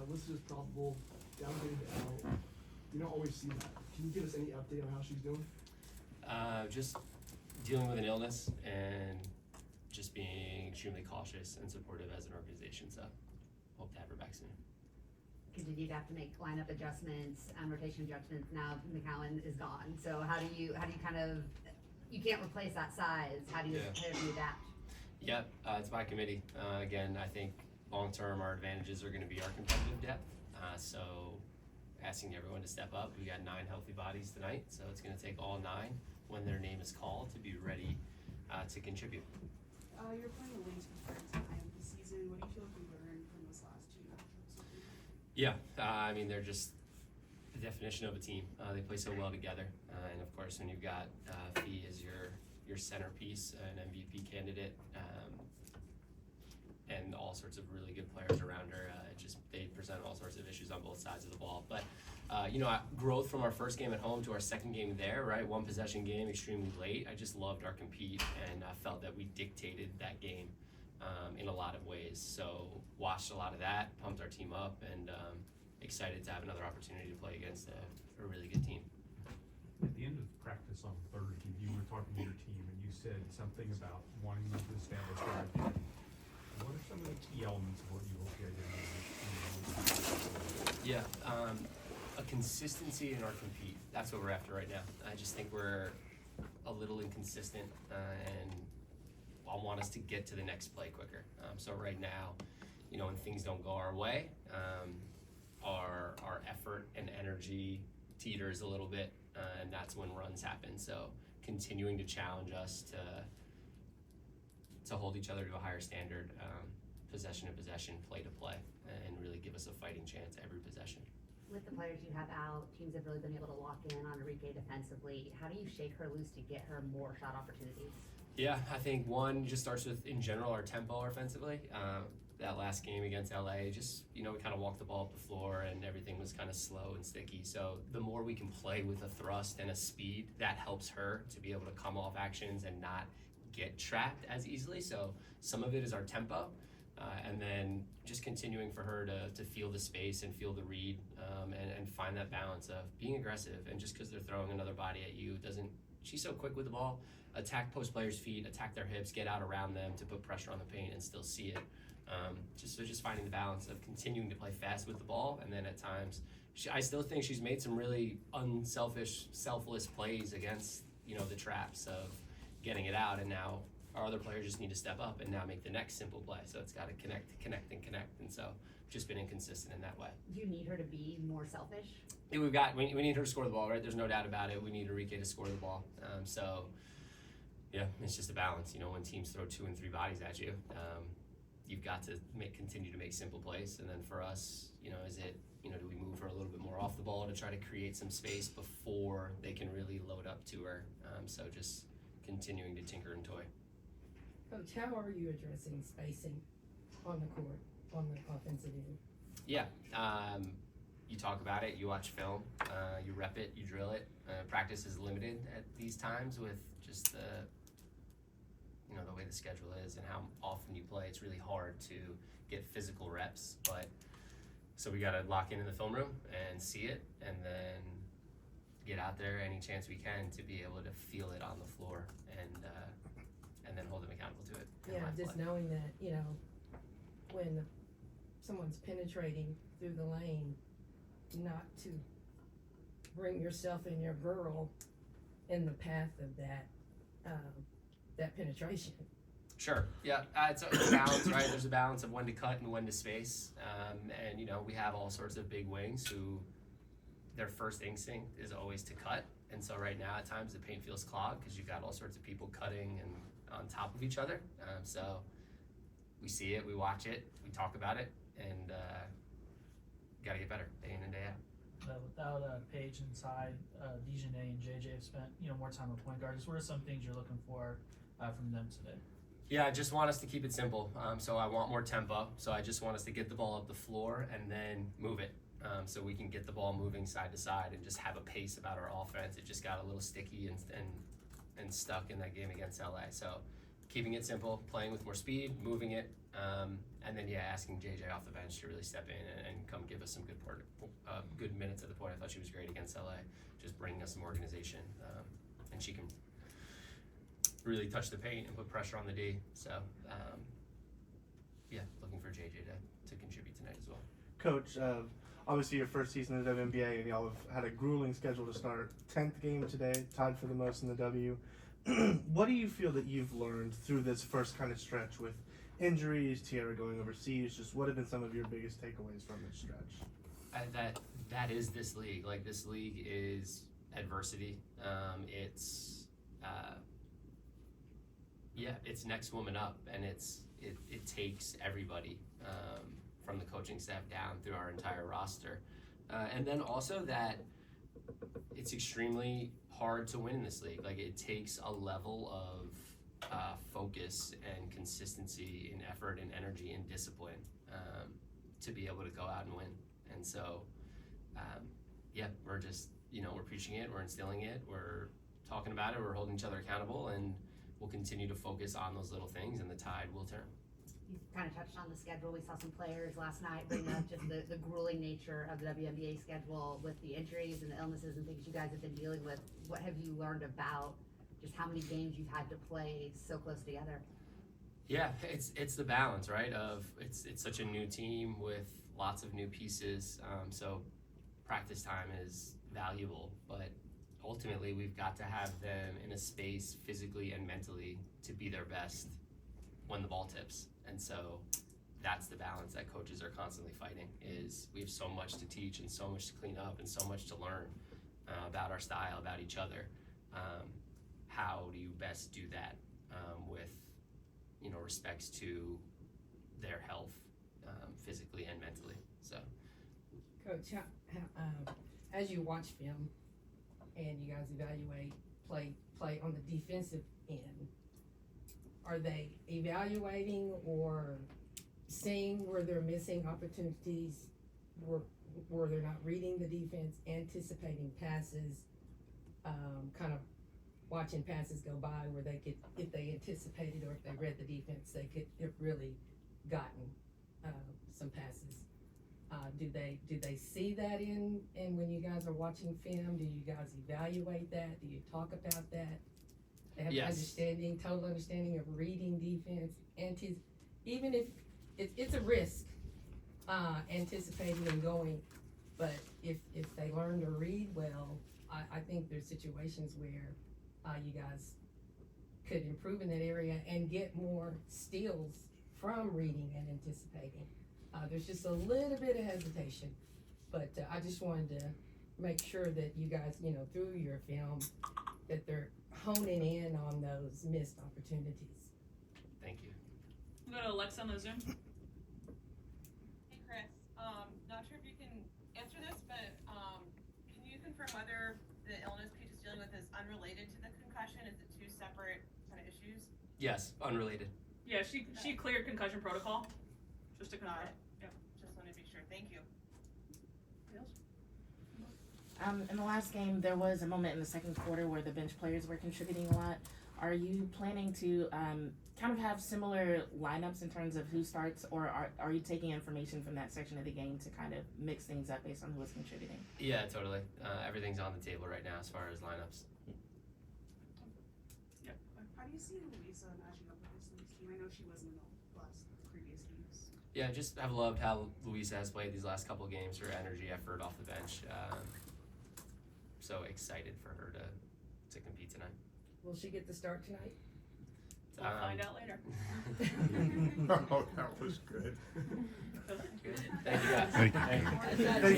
listed as probable, downgraded to L. We don't always see that. Can you give us any update on how she's doing? Just dealing with an illness and just being extremely cautious and supportive as an organization. So hope to have her back soon. Continue to have to make lineup adjustments, rotation adjustments. Now McCowan is gone. So how do you kind of, you can't replace that size. How do you adapt? Yep, it's by committee. Again, I think long term our advantages are going to be our competitive depth. So asking everyone to step up. We got 9 healthy bodies tonight, so it's going to take all 9 when their name is called to be ready to contribute. You're playing the Lynx for the third time this season. What do you feel like you learned from those last 2 matchups? Yeah, I mean, they're just the definition of a team. They play so well together, and of course, when you've got Fee as your centerpiece, an MVP candidate, and all sorts of really good players around her, they present all sorts of issues on both sides of the ball. But growth from our first game at home to our second game there, right? 1 possession game, extremely late. I just loved our compete, and I felt that we dictated that game in a lot of ways. So watched a lot of that, pumped our team up, and excited to have another opportunity to play against a really good team. At the end of practice on Thursday, you were talking to your team and you said something about wanting them to establish their identity. What are some of the key elements of what you hope the identity is? Yeah, a consistency in our compete. That's what we're after right now. I just think we're a little inconsistent, and I want us to get to the next play quicker. So right now, when things don't go our way, our effort and energy teeters a little bit, and that's when runs happen. So continuing to challenge us to hold each other to a higher standard, possession to possession, play to play, and really give us a fighting chance every possession. With the players you have out, teams have really been able to lock in on Enrique defensively. How do you shake her loose to get her more shot opportunities? Yeah, I think one just starts with, in general, our tempo offensively. That last game against LA, just, we kind of walked the ball up the floor and everything was kind of slow and sticky. So the more we can play with a thrust and a speed, that helps her to be able to come off actions and not get trapped as easily. So some of it is our tempo, and then just continuing for her to feel the space and feel the read, and find that balance of being aggressive. And just because they're throwing another body at you she's so quick with the ball, attack post players' feet, attack their hips, get out around them to put pressure on the paint and still see it. Just finding the balance of continuing to play fast with the ball, and then at times, I still think she's made some really unselfish, selfless plays against, the traps of getting it out, and now our other players just need to step up and now make the next simple play. So it's got to connect, and so just been inconsistent in that way. Do you need her to be more selfish? We need her to score the ball, right? There's no doubt about it. We need Enrique to score the ball. So yeah, it's just a balance. When teams throw 2 and 3 bodies at you, you've got to continue to make simple plays. And then for us, is it, do we move her a little bit more off the ball to try to create some space before they can really load up to her? So just continuing to tinker and toy. Coach, how are you addressing spacing on the court, on the offensive end? Yeah, you talk about it, you watch film, you rep it, you drill it. Practice is limited at these times with just the way the schedule is and how often you play. It's really hard to get physical reps, so we got to lock in the film room and see it, and then get out there any chance we can to be able to feel it on the floor and then hold them accountable to it. Yeah, just knowing that, when someone's penetrating through the lane, not to bring yourself and your girl in the path of that penetration. Sure. Yeah. It's a balance, right? There's a balance of when to cut and when to space. And we have all sorts of big wings who their first instinct is always to cut. And so right now, at times, the paint feels clogged because you've got all sorts of people cutting and on top of each other. So we see it, we watch it, we talk about it, and got to get better day in and day out. Without Paige inside, Dejanay and JJ have spent more time with point guards. What are some things you're looking for from them today? Yeah, I just want us to keep it simple. So I want more tempo. So I just want us to get the ball up the floor and then move it. So we can get the ball moving side to side and just have a pace about our offense. It just got a little sticky and stuck in that game against LA. So keeping it simple, playing with more speed, moving it, And then asking JJ off the bench to really step in and come give us some good minutes at the point. I thought she was great against LA, just bringing us some organization, and she can really touch the paint and put pressure on the D. So looking for JJ to contribute tonight as well. Coach, obviously your first season in the WNBA, and y'all have had a grueling schedule to start. 10th game today, tied for the most in the W. What do you feel that you've learned through this first kind of stretch with injuries, Tiara going overseas? Just what have been some of your biggest takeaways from this stretch? That is this league. Like, this league is adversity. It's next woman up, and it takes everybody, from the coaching staff down through our entire roster. And then also that it's extremely hard to win in this league. Like, it takes a level of focus and consistency and effort and energy and discipline to be able to go out and win. And so, we're just, we're preaching it, we're instilling it, we're talking about it, we're holding each other accountable, and we'll continue to focus on those little things, and the tide will turn. You kind of touched on the schedule. We saw some players last night bring up just the grueling nature of the WNBA schedule with the injuries and the illnesses and things you guys have been dealing with. What have you learned about just how many games you've had to play so close together? Yeah, it's the balance, right? Of it's such a new team with lots of new pieces, so practice time is valuable, but ultimately we've got to have them in a space physically and mentally to be their best when the ball tips. And so that's the balance that coaches are constantly fighting. Is we have so much to teach and so much to clean up and so much to learn about our style, about each other. How do you best do that with respects to their health, physically and mentally? So, Coach, as you watch film and you guys evaluate play on the defensive end, are they evaluating or seeing where they're missing opportunities, where they're not reading the defense, anticipating passes, kind of watching passes go by where they could, if they anticipated or if they read the defense, they could have really gotten some passes? Do they see that in when you guys are watching film? Do you guys evaluate that? Do you talk about that? They have Yes. total understanding of reading defense, even if it's a risk, anticipating and going, but if they learn to read well, I think there's situations where you guys could improve in that area and get more steals from reading and anticipating. There's just a little bit of hesitation, but I just wanted to make sure that you guys, through your film, that they're honing in on those missed opportunities. thank you. We'll go to Alexa on the Zoom. Hey Chris, not sure if you can answer this, but can you confirm whether the illness Peach is dealing with is unrelated to the concussion? Is it two separate kind of issues? Yes, unrelated. Yeah, she cleared concussion protocol. Just to confirm. Got it. Yep. Just wanted to be sure. Thank you. In the last game, there was a moment in the second quarter where the bench players were contributing a lot. Are you planning to kind of have similar lineups in terms of who starts, or are you taking information from that section of the game to kind of mix things up based on who is contributing? Yeah, totally. Everything's on the table right now as far as lineups. How do you see Louisa matching up with this Lynx team? I know she wasn't in the last previous games. Yeah, just have loved how Louisa has played these last couple of games, her energy, effort off the bench. So excited for her to compete tonight. Will she get the start tonight? We'll find out later. Oh, that was good. Good. Thank you guys. Thank you. Thank